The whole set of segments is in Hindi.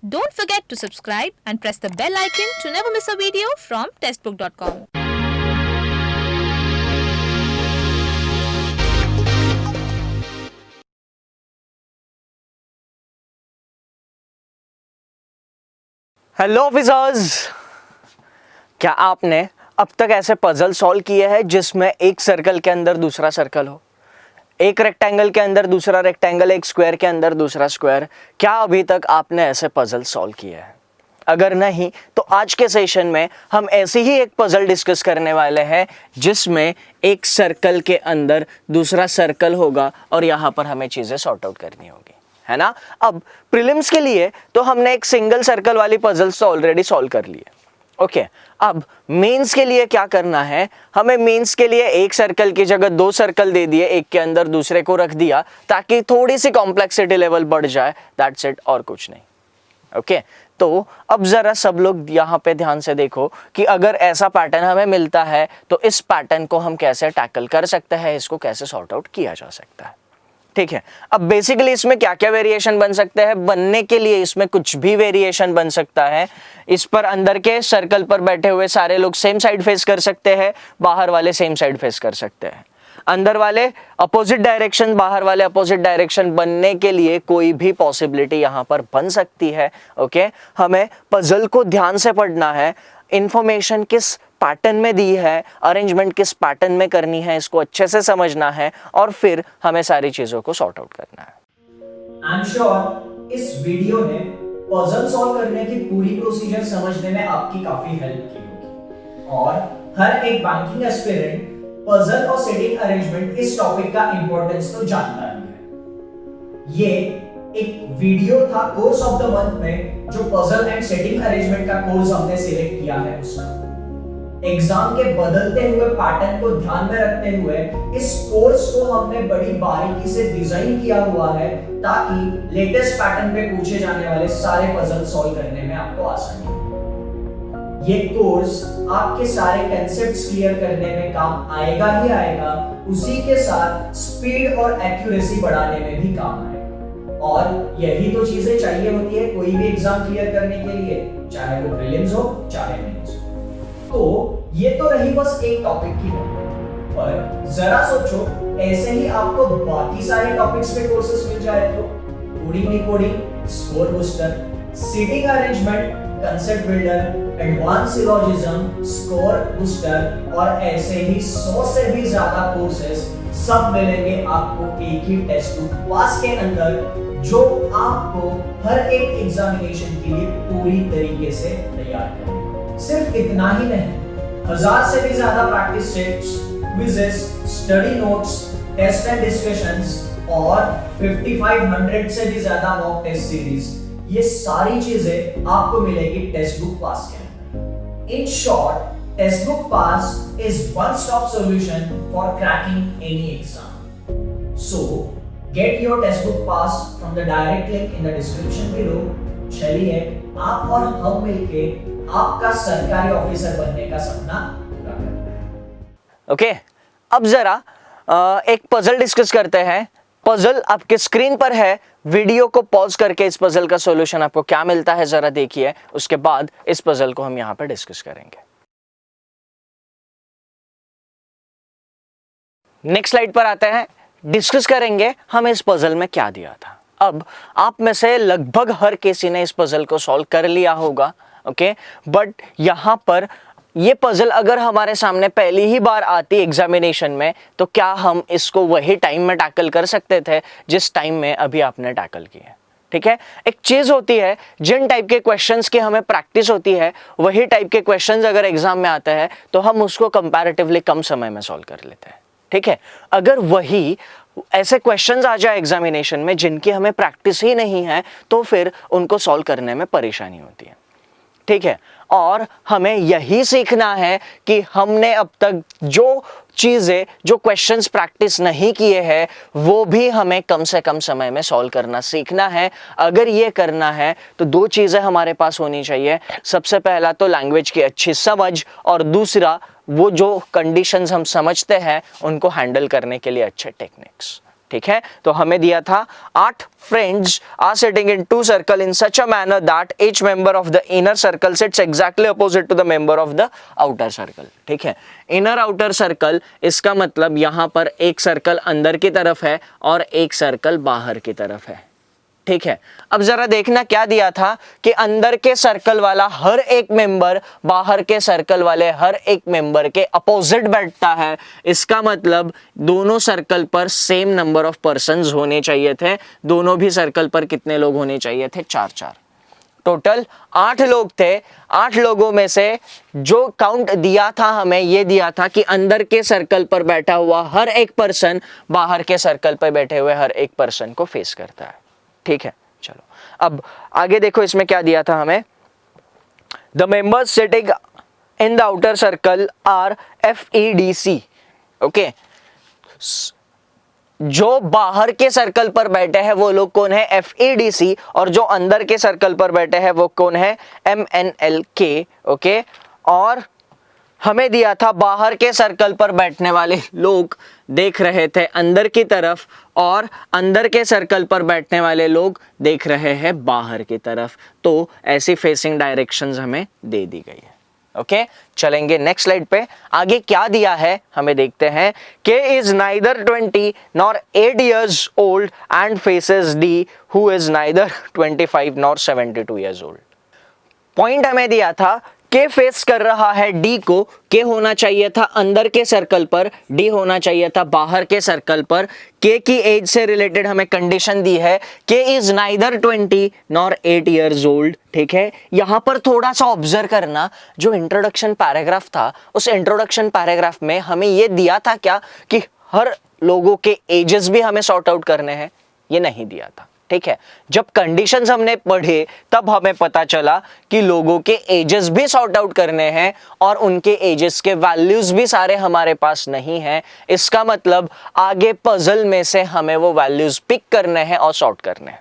Don't forget to subscribe and press the bell icon to never miss a video from testbook.com. Hello officers, क्या आपने अब तक ऐसे पजल सॉल्व किए हैं जिसमें एक सर्कल के अंदर दूसरा सर्कल हो, एक रेक्टेंगल के अंदर दूसरा रेक्टेंगल, एक स्क्वायर के अंदर दूसरा स्क्वायर? क्या अभी तक आपने ऐसे पजल सॉल्व किए हैं? अगर नहीं तो आज के सेशन में हम ऐसी ही एक पजल डिस्कस करने वाले हैं जिसमें एक सर्कल के अंदर दूसरा सर्कल होगा और यहाँ पर हमें चीज़ें सॉर्ट आउट करनी होगी, है ना। अब प्रीलिम्स के लिए तो हमने एक सिंगल सर्कल वाली पजल्स तो ऑलरेडी सॉल्व कर ली है, ओके। अब मेंस के लिए क्या करना है, हमें मेंस के लिए एक सर्कल की जगह दो सर्कल दे दिए, एक के अंदर दूसरे को रख दिया ताकि थोड़ी सी कॉम्प्लेक्सिटी लेवल बढ़ जाए, दैट्स इट, और कुछ नहीं, ओके। तो अब जरा सब लोग यहाँ पे ध्यान से देखो कि अगर ऐसा पैटर्न हमें मिलता है तो इस पैटर्न को हम कैसे टैकल कर सकते हैं, इसको कैसे सॉर्ट आउट किया जा सकता है, ठीक है। अब बेसिकली इसमें क्या क्या वेरिएशन बन सकते हैं? बनने के लिए इसमें कुछ भी वेरिएशन बन सकता है। इस पर अंदर के सर्कल पर बैठे हुए सारे लोग सेम साइड फेस कर सकते हैं, बाहर वाले सेम साइड फेस कर सकते हैं, अंदर वाले अपोजिट डायरेक्शन, बाहर वाले अपोजिट डायरेक्शन बनने के लिए कोई भी पॉसिबिलिटी यहां पर बन सकती है, ओके। हमें पजल को ध्यान से पढ़ना है, इंफॉर्मेशन किस पैटर्न में दी है, अरेंजमेंट किस पैटर्न में करनी है, इसको अच्छे से समझना है और फिर हमें सारी चीजों को सॉर्ट आउट करना है। आई एम श्योर इस वीडियो ने पजल सॉल्व करने की पूरी प्रोसीजर समझने में आपकी काफी हेल्प की होगी और हर एक बैंकिंग एस्पिरेंट पजल और सेटिंग अरेंजमेंट इस टॉपिक का इंपॉर्टेंस तो जानता ही है। ये एक वीडियो था कोर्स ऑफ द मंथ में जो पजल एंड सेटिंग अरेंजमेंट का कोर्स हमने सिलेक्ट किया है उसका। एग्जाम के बदलते हुए पैटर्न को ध्यान में रखते हुए इस कोर्स को हमने बड़ी बारीकी से डिजाइन किया हुआ है ताकि लेटेस्ट पैटर्न पे पूछे जाने वाले सारे पजल सॉल्व करने में आपको आसानी हो। ये कोर्स आपके सारे कंसेप्ट्स क्लियर करने में काम आएगा ही आएगा, उसी के साथ स्पीड और एक्यूरेसी बढ़ाने में भी काम आएगा। और यही तो चीजें चाहिए होती है कोई भी एग्जाम क्लियर करने के लिए, चाहे वो प्रीलिम्स हो चाहे मेंस हो। तो ये तो रही बस एक टॉपिक की बात, पर जरा सोचो ऐसे ही आपको बाकी सारे टॉपिक्स पे कोर्सेज मिल जाए तो coding decoding, score booster, seating arrangement, concept builder, advance syllogism, score booster और ऐसे ही 100 से भी ज्यादा कोर्सेज सब मिलेंगे आपको एक ही टेस्ट बुक पास के अंदर, जो आपको हर एक एग्जामिनेशन के लिए पूरी तरीके से तैयार करेगा। सिर्फ इतना ही नहीं, 1000 से भी ज्यादा practice sets, quizzes, study notes, test and discussions और 5500 से भी ज्यादा मॉक टेस्ट सीरीज, ये सारी चीजें आपको मिलेगी टेस्ट बुक पास के अंदर। In short, test book pass is one stop solution for cracking any exam. So get your test book pass from the direct link in the description below. चलिए आप और हम मिलके आपका सरकारी ऑफिसर बनने का सपना पूरा करते हैं। ओके, अब जरा एक पजल डिस्कस करते हैं। पजल आपके स्क्रीन पर है, वीडियो को पॉज करके इस पजल का सॉल्यूशन आपको क्या मिलता है जरा देखिए, उसके बाद इस पजल को हम यहां पर डिस्कस करेंगे। नेक्स्ट स्लाइड पर आते हैं, डिस्कस करेंगे हमें इस पजल में क्या दिया था। अब आप में से लगभग हर किसी ने इस पजल को सॉल्व कर लिया होगा, ओके, बट यहां पर ये पजल अगर हमारे सामने पहली ही बार आती एग्जामिनेशन में तो क्या हम इसको वही टाइम में टैकल कर सकते थे जिस टाइम में अभी आपने टैकल किया? ठीक है, एक चीज होती है, जिन टाइप के क्वेश्चंस की हमें प्रैक्टिस होती है वही टाइप के क्वेश्चंस अगर एग्जाम में आते हैं तो हम उसको कंपैरेटिवली कम समय में सॉल्व कर लेते हैं, ठीक है। अगर वही ऐसे क्वेश्चंस आ जाए एग्जामिनेशन में जिनकी हमें प्रैक्टिस ही नहीं है तो फिर उनको सॉल्व करने में परेशानी होती है, ठीक है। और हमें यही सीखना है कि हमने अब तक जो चीजें, जो क्वेश्चंस प्रैक्टिस नहीं किए हैं वो भी हमें कम से कम समय में सॉल्व करना सीखना है। अगर ये करना है तो दो चीजें हमारे पास होनी चाहिए। सबसे पहला तो लैंग्वेज की अच्छी समझ और दूसरा वो जो कंडीशंस हम समझते हैं उनको हैंडल करने के लिए अच्छे टेक्निक्स। ठीक है, तो हमें दिया था 8 friends are sitting in 2 circle in such a manner that each member of the inner circle sits exactly opposite to the member of the outer circle. ठीक है, इनर आउटर सर्कल, इसका मतलब यहां पर एक सर्कल अंदर की तरफ है और एक सर्कल बाहर की तरफ है। ठीक है, अब जरा देखना क्या दिया था कि अंदर के सर्कल वाला हर एक मेंबर बाहर के सर्कल वाले हर एक मेंबर के अपोजिट बैठता है। इसका मतलब दोनों सर्कल पर सेम नंबर ऑफ पर्सन्स होने चाहिए थे। दोनों भी सर्कल पर कितने लोग होने चाहिए थे? 4-4। टोटल 8 लोग थे। 8 लोगों में से जो काउंट दिया था हमें, ये दिया था कि अंदर के सर्कल पर बैठा हुआ हर एक पर्सन बाहर के सर्कल पर बैठे हुए हर एक पर्सन को फेस करता है। ठीक है, चलो अब आगे देखो इसमें क्या दिया था हमें। The members sitting in the outer circle are FEDC। Okay, जो बाहर के सर्कल पर बैठे हैं वो लोग कौन है? FEDC। और जो अंदर के सर्कल पर बैठे हैं वो कौन है? MNLK। ओके, और हमें दिया था बाहर के सर्कल पर बैठने वाले लोग देख रहे थे अंदर की तरफ और अंदर के सर्कल पर बैठने वाले लोग देख रहे हैं बाहर की तरफ। तो ऐसी फेसिंग डायरेक्शंस हमें दे दी गई है। ओके, चलेंगे नेक्स्ट स्लाइड पे। आगे क्या दिया है हमें देखते हैं। K is neither 20 nor 8 years old and faces D who is neither 25 nor 72 years old। Point हमें दिया था के फेस कर रहा है डी को। के होना चाहिए था अंदर के सर्कल पर, डी होना चाहिए था बाहर के सर्कल पर। के की एज से रिलेटेड हमें कंडीशन दी है, के is neither 20 nor 8 years old। ठीक है, यहां पर थोड़ा सा ऑब्जर्व करना, जो इंट्रोडक्शन पैराग्राफ था उस इंट्रोडक्शन पैराग्राफ में हमें यह दिया था क्या कि हर लोगों के एजेस भी हमें सॉर्ट आउट करने हैं? ये नहीं दिया था। ठीक है, जब कंडीशंस हमने पढ़े तब हमें पता चला कि लोगों के एजेस भी सॉर्ट आउट करने हैं और उनके एजेस के वैल्यूज भी सारे हमारे पास नहीं हैं। इसका मतलब आगे पजल में से हमें वो वैल्यूज पिक करने हैं और सॉर्ट करने हैं।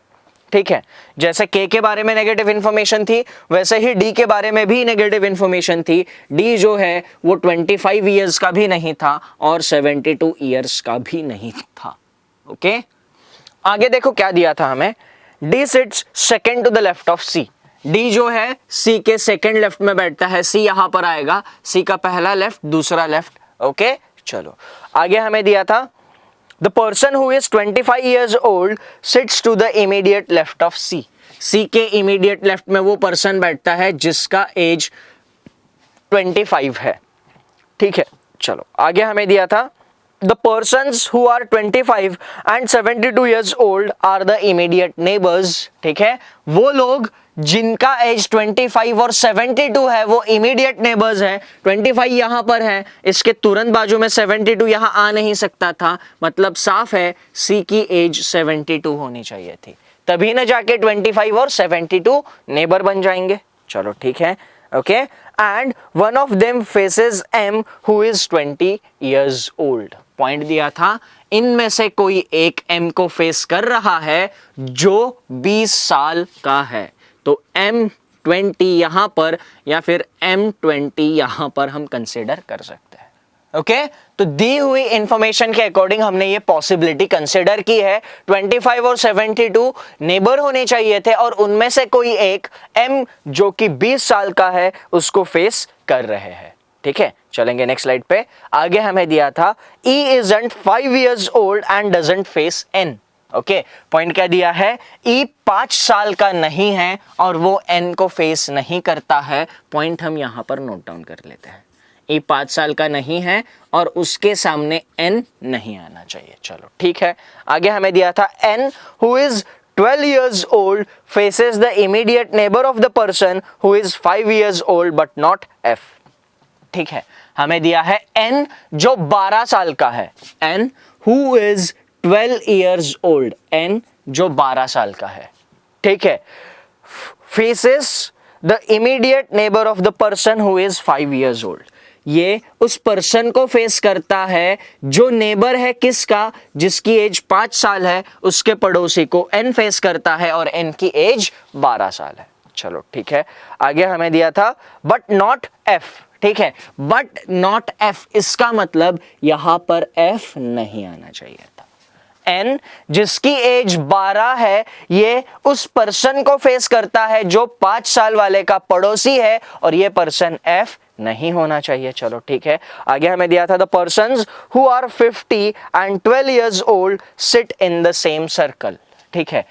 ठीक है, जैसे के बारे में नेगेटिव इंफॉर्मेशन थी वैसे ही डी के बारे में भी नेगेटिव इंफॉर्मेशन थी। डी जो है वो 25 ईयर्स का भी नहीं था और 72 ईयर्स का भी नहीं था। ओके, आगे देखो क्या दिया था हमें। D sits second to the left of C. D जो है सी के सेकेंड लेफ्ट में बैठता है। सी यहां पर आएगा, सी का पहला लेफ्ट दूसरा लेफ्ट। ओके, चलो आगे हमें दिया था the person who is 25 years old sits to the immediate left of C. C के इमीडिएट लेफ्ट में वो पर्सन बैठता है जिसका एज 25 है। ठीक है, चलो आगे हमें दिया था The persons who are 25 and 72 years old are the immediate neighbors। ठीक है, वो लोग जिनका एज 25 और 72 है वो इमीडिएट नेबर्स हैं। 25 यहां पर है, इसके तुरंत बाजू में 72 यहां आ नहीं सकता था, मतलब साफ है सी की एज 72 होनी चाहिए थी, तभी ना जाके 25 और 72 नेबर बन जाएंगे। चलो ठीक है, okay, and one of them faces M who is 20 years old। Point दिया था इनमें से कोई एक एम को फेस कर रहा है जो 20 साल का है। तो M20 यहां पर या फिर M20 यहां पर हम कंसीडर कर सकते हैं। ओके, तो दी हुई इंफॉर्मेशन के अकॉर्डिंग हमने ये पॉसिबिलिटी कंसीडर की है। 25 और 72 नेबर होने चाहिए थे और उनमें से कोई एक M जो कि 20 साल का है उसको फेस कर रहे हैं। ठीक है, चलेंगे नेक्स्ट स्लाइड पे। आगे हमें दिया था E isn't 5 years old and doesn't face N। Okay, point क्या दिया है? E 5 साल का नहीं है और वो N को फेस नहीं करता है। पॉइंट हम यहां पर नोट डाउन कर लेते हैं। E 5 साल का नहीं है और उसके सामने N नहीं आना चाहिए। चलो ठीक है, आगे हमें दिया था N who is 12 years old faces the immediate neighbor of the person who is 5 years old but not F। ठीक है, हमें दिया है N जो 12 साल का है, N who is 12 years old, N जो 12 साल का है। ठीक है, faces the immediate neighbor of the person who is 5 years old। ये उस पर्सन को फेस करता है जो नेबर है किसका, जिसकी एज 5 साल है, उसके पड़ोसी को N फेस करता है और N की एज 12 साल है। चलो ठीक है, आगे हमें दिया था बट नॉट F। ठीक है, बट नॉट F, इसका मतलब यहां पर F नहीं आना चाहिए था। n जिसकी एज 12 है, ये उस पर्सन को फेस करता है जो 5 साल वाले का पड़ोसी है और ये पर्सन f नहीं होना चाहिए। चलो ठीक है, आगे हमें दिया था the persons who are 50 and 12 years old sit in the same circle। ठीक है,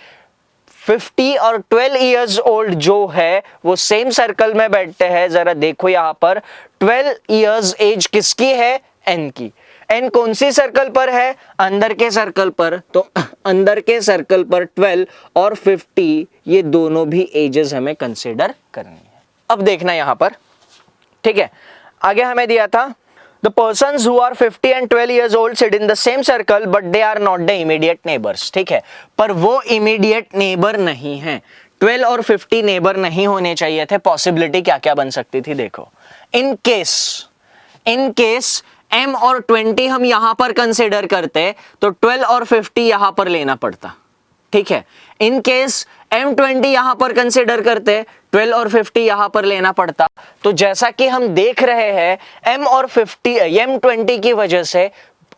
50 और 12 इयर्स ओल्ड जो है वो सेम सर्कल में बैठते हैं। जरा देखो यहां पर 12 इयर्स एज किसकी है, n की। n कौन सी सर्कल पर है, अंदर के सर्कल पर, तो अंदर के सर्कल पर 12 और 50 ये दोनों भी एजेस हमें कंसीडर करनी है। अब देखना यहां पर, ठीक है, आगे हमें दिया था The persons who are 50 and 12 years old sit in the same circle but they are not the immediate neighbors। ठीक है, पर वो immediate neighbor नहीं है। 12 और 50 neighbor नहीं होने चाहिए थे। पॉसिबिलिटी क्या क्या बन सकती थी, देखो। इन केस m और 20 हम यहां पर कंसिडर करते तो 12 और 50 यहां पर लेना पड़ता। ठीक है, इन केस M20 यहां पर कंसिडर करते 12 और 50 यहां पर लेना पड़ता। तो जैसा कि हम देख रहे हैं M20 की वजह से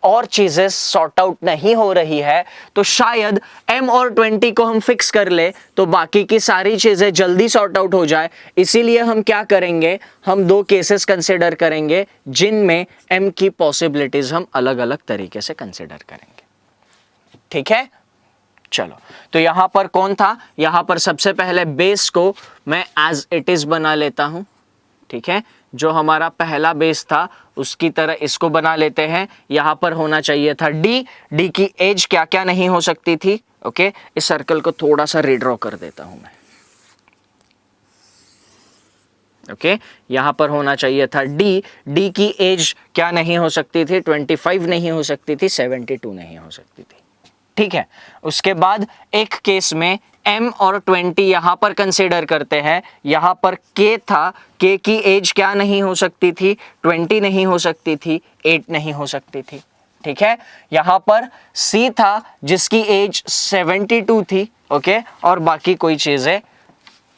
और चीजें सॉर्ट आउट नहीं हो रही है, तो शायद M और 20 को हम फिक्स कर ले तो बाकी की सारी चीजें जल्दी सॉर्ट आउट हो जाए। इसीलिए हम क्या करेंगे, हम 2 केसेस कंसिडर करेंगे जिनमें M की पॉसिबिलिटीज हम अलग अलग तरीके से कंसिडर करेंगे। ठीक है, चलो, तो यहां पर कौन था, यहां पर सबसे पहले बेस को मैं एज इट इज बना लेता हूं। ठीक है, जो हमारा पहला बेस था उसकी तरह इसको बना लेते हैं। यहां पर होना चाहिए था डी की एज क्या क्या नहीं हो सकती थी। ओके, इस सर्कल को थोड़ा सा रीड्रॉ कर देता हूं मैं। ओके, यहां पर होना चाहिए था डी की एज क्या नहीं हो सकती थी, 25 नहीं हो सकती थी, 72 नहीं हो सकती थी। ठीक है, उसके बाद एक केस में m और 20 यहां पर कंसीडर करते हैं। यहां पर k था, k की एज क्या नहीं हो सकती थी, 20 नहीं हो सकती थी, 8 नहीं हो सकती थी। ठीक है, यहां पर c था जिसकी एज 72 थी। ओके, और बाकी कोई चीजें,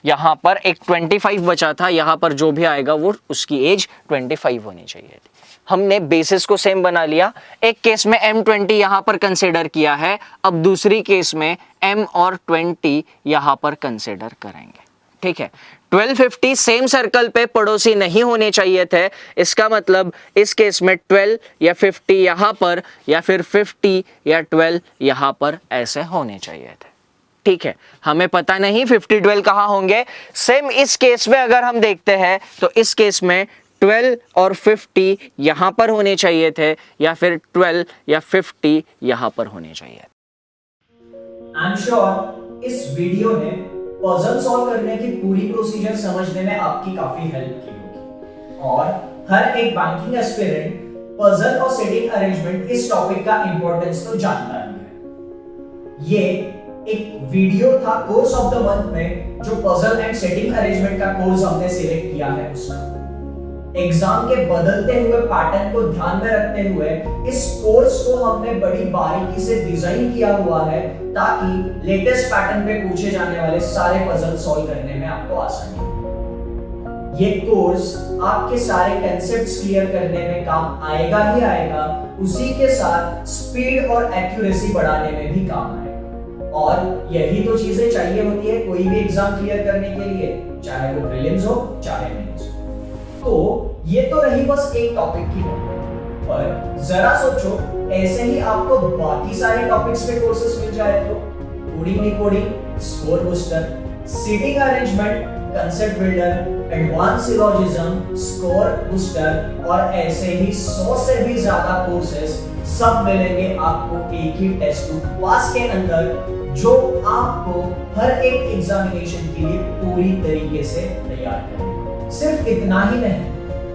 यहां पर एक 25 बचा था, यहां पर जो भी आएगा वो उसकी एज 25 होनी चाहिए थी। हमने बेसिस को सेम बना लिया। एक केस में M20 यहां पर कंसीडर किया है, अब दूसरी केस में M और 20 यहां पर कंसीडर करेंगे। ठीक है, 1250 सेम सर्कल पे पड़ोसी नहीं होने चाहिए थे। इसका मतलब इस केस में 12 या 50 यहां पर, या फिर 50 या 12 यहां पर ऐसे होने चाहिए थे। ठीक है, हमें पता नहीं 50 12 कहां होंगे। सेम इस केस में अगर हम देखते हैं तो इस केस में 12 और 50 यहां पर होने चाहिए थे, या फिर 12 या 50 यहां पर होने चाहिए। आई एम श्योर इस वीडियो ने पजल सॉल्व करने की पूरी प्रोसीजर समझने में आपकी काफी हेल्प की होगी, और हर एक बैंकिंग एस्पिरेंट पजल और सेटिंग अरेंजमेंट इस टॉपिक का इंपॉर्टेंस तो जानता ही है। ये एक वीडियो था कोर्स ऑफ द मंथ में, जो पजल एंड सेटिंग अरेंजमेंट का कोर्स हमने सिलेक्ट किया है उसका। एग्जाम के बदलते हुए पैटर्न को ध्यान में रखते हुए इस कोर्स को हमने बड़ी बारीकी से डिजाइन किया हुआ है, ताकि लेटेस्ट पैटर्न पे पूछे जाने वाले सारे पजल सॉल्व करने में आपको आसानी हो। ये कोर्स आपके सारे कंसेप्ट्स क्लियर करने में काम आएगा ही आएगा, उसी के साथ स्पीड और एक्यूरेसी बढ़ाने में भी काम आएगा। और यही तो चीजें चाहिए होती है कोई भी एग्जाम क्लियर करने के लिए, चाहे वो प्रीलिम्स हो चाहे मेंस हो। तो ये तो रही बस एक टॉपिक की बात, पर जरा सोचो ऐसे ही आपको बाकी सारे टॉपिक्स पे कोर्सेस मिल जाए तो coding decoding, score booster, seating arrangement, concept builder, advance syllogism, score booster और ऐसे ही 100 से भी ज्यादा कोर्सेस सब मिलेंगे आपको एक ही टेक्स्ट बुक पास के अंदर, जो आपको हर एक एग्जामिनेशन के लिए पूरी तरीके से तैयार करेगा। सिर्फ इतना ही नहीं,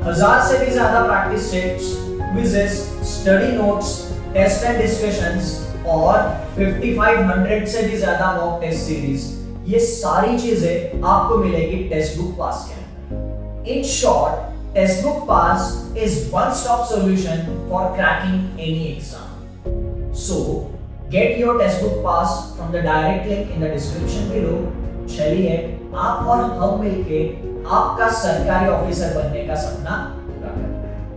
1000 से भी ज्यादा practice sets, quizzes, study notes, test and discussions और 5500 से भी ज्यादा मॉक टेस्ट सीरीज, ये सारी चीजें आपको मिलेगी टेक्स्ट बुक पास के अंदर। In short, text book pass is one-stop solution for cracking any exam. So, get your textbook pass from the direct link in the description below. चलिए आप और हम मिलके आपका सरकारी ऑफिसर बनने का सपना पूरा करते हैं।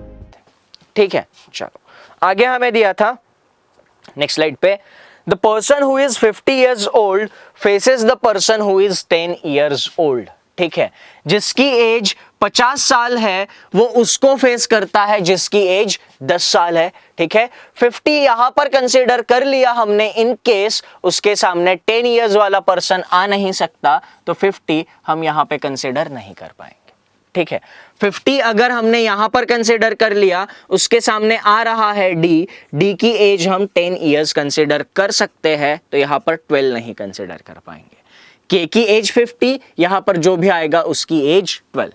ठीक है, चलो आगे हमें दिया था नेक्स्ट स्लाइड पे the person who is 50 years old faces the person who is 10 years old। ठीक है, जिसकी एज 50 साल है वो उसको फेस करता है जिसकी एज 10 साल है। ठीक है, 50 यहां पर कंसीडर कर लिया हमने इन केस उसके सामने 10 years वाला पर्सन आ नहीं सकता, तो 50 हम यहां पे कंसीडर नहीं कर पाएंगे। ठीक है, 50 अगर हमने यहां पर कंसीडर कर लिया, उसके सामने आ रहा है डी की एज हम 10 years कंसीडर कर सकते हैं, तो यहां पर 12 नहीं कंसीडर कर पाएंगे। के की एज 50, यहां पर जो भी आएगा उसकी एज 12।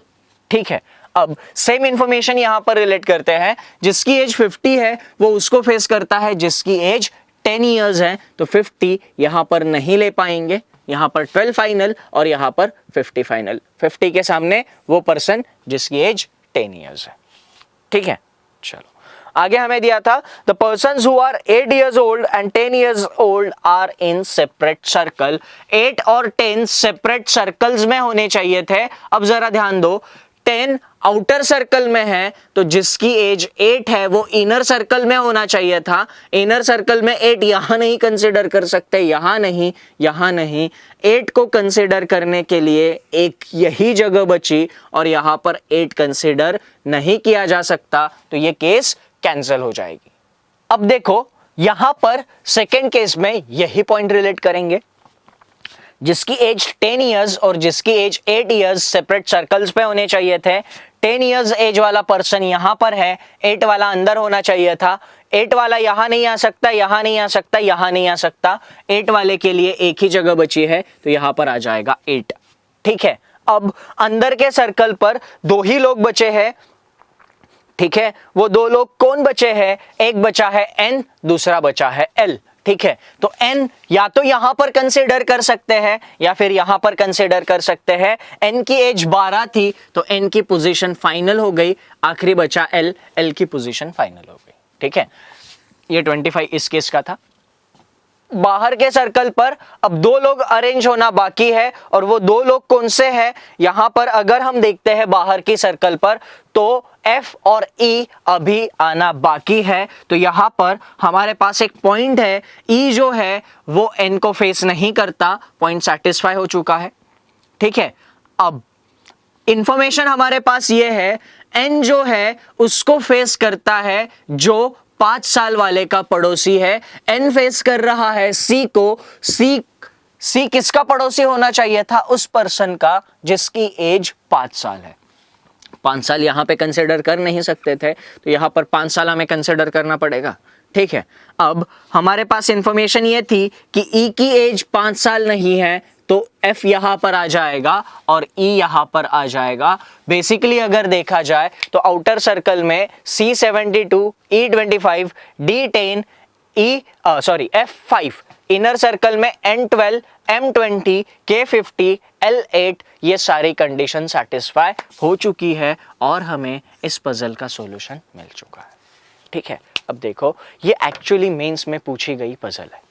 ठीक है, अब सेम इंफॉर्मेशन यहां पर रिलेट करते हैं, जिसकी एज 50 है वो उसको फेस करता है जिसकी एज 10 years है, तो 50 यहां पर नहीं ले पाएंगे, यहां पर 12 फाइनल और यहां पर 50 फाइनल। 50 के सामने वो पर्सन जिसकी एज 10 years है। ठीक है, चलो आगे हमें दिया था the persons who are 8 years old and 10 years old are in separate circle. 8 और 10 सेपरेट सर्कल्स में होने चाहिए थे। अब जरा ध्यान दो, 10 आउटर सर्कल में है तो जिसकी एज 8 है वो इनर सर्कल में होना चाहिए था। इनर सर्कल में 8 यहां नहीं कंसीडर कर सकते, यहां नहीं, यहां नहीं। 8 को कंसीडर करने के लिए एक यही जगह बची और यहां पर 8 कंसीडर नहीं किया जा सकता, तो ये केस कैंसिल हो जाएगी। अब देखो यहां पर सेकेंड केस में यही पॉइंट रिलेट करेंगे, जिसकी एज 10 years और जिसकी एज 8 years सेपरेट सर्कल्स पे होने चाहिए थे। 10 years एज वाला पर्सन यहां पर है, 8 वाला अंदर होना चाहिए था। 8 वाला यहां नहीं आ सकता, यहां नहीं आ सकता, यहां नहीं आ सकता। 8 वाले के लिए एक ही जगह बची है, तो यहां पर आ जाएगा 8। ठीक है, अब अंदर के सर्कल पर 2 ही लोग बचे हैं। ठीक है, वो 2 लोग कौन बचे हैं? एक बचा है n, दूसरा बचा है l। ठीक है, तो n या तो यहां पर कंसीडर कर सकते हैं या फिर यहां पर कंसीडर कर सकते हैं। n की एज 12 थी तो n की पोजीशन फाइनल हो गई, आखिरी बचा l, l की पोजीशन फाइनल हो गई। ठीक है, ये 25 इस केस का था। बाहर के सर्कल पर अब 2 लोग अरेंज होना बाकी है, और वो 2 लोग कौन से हैं? यहां पर अगर हम देखते हैं बाहर की सर्कल पर तो F और E अभी आना बाकी है, तो यहां पर हमारे पास एक पॉइंट है, E जो है वो N को फेस नहीं करता, पॉइंट सेटिस्फाई हो चुका है। ठीक है, अब इंफॉर्मेशन हमारे पास ये है, N जो है उसको फेस करता है जो 5 साल वाले का पड़ोसी है। N फेस कर रहा है C को। C किसका पड़ोसी होना चाहिए था? उस पर्सन का जिसकी एज 5 साल है। 5 साल यहां पे कंसिडर कर नहीं सकते थे, तो यहां पर 5 साल हमें कंसिडर करना पड़ेगा। ठीक है, अब हमारे पास इंफॉर्मेशन ये थी कि E की एज 5 साल नहीं है, तो F यहां पर आ जाएगा और E यहां पर आ जाएगा। बेसिकली अगर देखा जाए तो आउटर सर्कल में C72, E25, D10, F5, inner circle में N12, M20, K50, L8, ये सारी कंडीशन सेटिस्फाई हो चुकी है और हमें इस पजल का सॉल्यूशन मिल चुका है। ठीक है, अब देखो ये एक्चुअली मेंस में पूछी गई पजल है।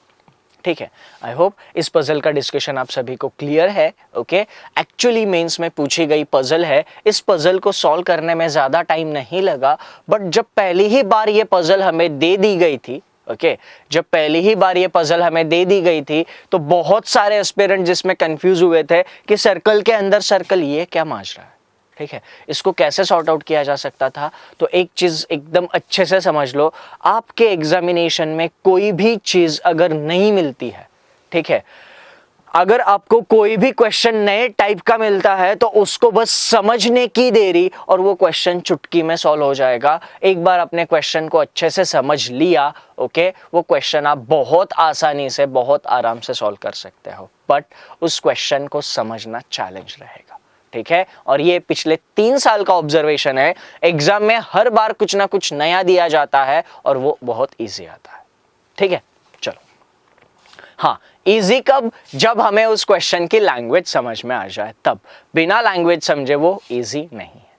ठीक है, आई होप इस पजल का डिस्कशन आप सभी को क्लियर है। ओके, एक्चुअली मेंस में पूछी गई पजल है। इस पजल को सॉल्व करने में ज़्यादा टाइम नहीं लगा, बट जब पहली ही बार ये पजल हमें दे दी गई थी, जब पहली ही बार ये पजल हमें दे दी गई थी तो बहुत सारे एस्पिरेंट जिसमें कंफ्यूज हुए थे कि सर्कल के अंदर सर्कल ये क्या माजरा है। ठीक है, इसको कैसे सॉर्ट आउट किया जा सकता था? तो एक चीज़ एकदम अच्छे से समझ लो, आपके एग्जामिनेशन में कोई भी चीज़ अगर नहीं मिलती है, ठीक है, अगर आपको कोई भी क्वेश्चन नए टाइप का मिलता है तो उसको बस समझने की देरी और वो क्वेश्चन चुटकी में सॉल्व हो जाएगा। एक बार अपने क्वेश्चन को अच्छे से समझ लिया, ओके, वो क्वेश्चन आप बहुत आसानी से, बहुत आराम से सॉल्व कर सकते हो, बट उस क्वेश्चन को समझना चैलेंज रहेगा। ठीक है, और ये पिछले 3 साल का ऑब्जर्वेशन है। एग्जाम में हर बार कुछ ना कुछ नया दिया जाता है और वो बहुत ईजी आता है। ठीक है, चलो, हाँ, इजी कब? जब हमें उस क्वेश्चन की लैंग्वेज समझ में आ जाए, तब। बिना लैंग्वेज समझे वो इजी नहीं है।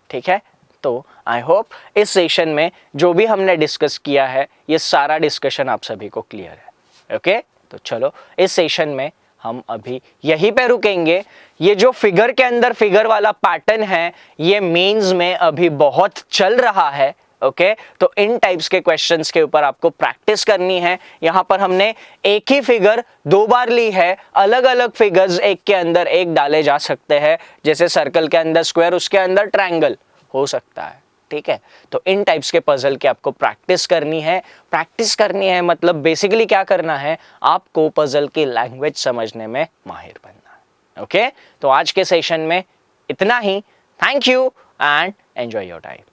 ठीक है, तो आई होप इस सेशन में जो भी हमने डिस्कस किया है, ये सारा डिस्कशन आप सभी को क्लियर है। ओके, तो चलो इस सेशन में हम अभी यहीं पे रुकेंगे। ये जो फिगर के अंदर फिगर वाला पैटर्न है, ये मेंस में अभी बहुत चल रहा है। ओके तो इन टाइप्स के क्वेश्चंस के ऊपर आपको प्रैक्टिस करनी है। यहां पर हमने एक ही फिगर 2 बार ली है, अलग अलग फिगर्स एक के अंदर एक डाले जा सकते हैं, जैसे सर्कल के अंदर स्क्वायर, उसके अंदर ट्रायंगल हो सकता है, ठीक है। तो इन टाइप्स के पजल की आपको प्रैक्टिस करनी है। प्रैक्टिस करनी है मतलब बेसिकली क्या करना है, आपको पजल की लैंग्वेज समझने में माहिर बनना है। ओके तो आज के सेशन में इतना ही। Thank you and enjoy your time.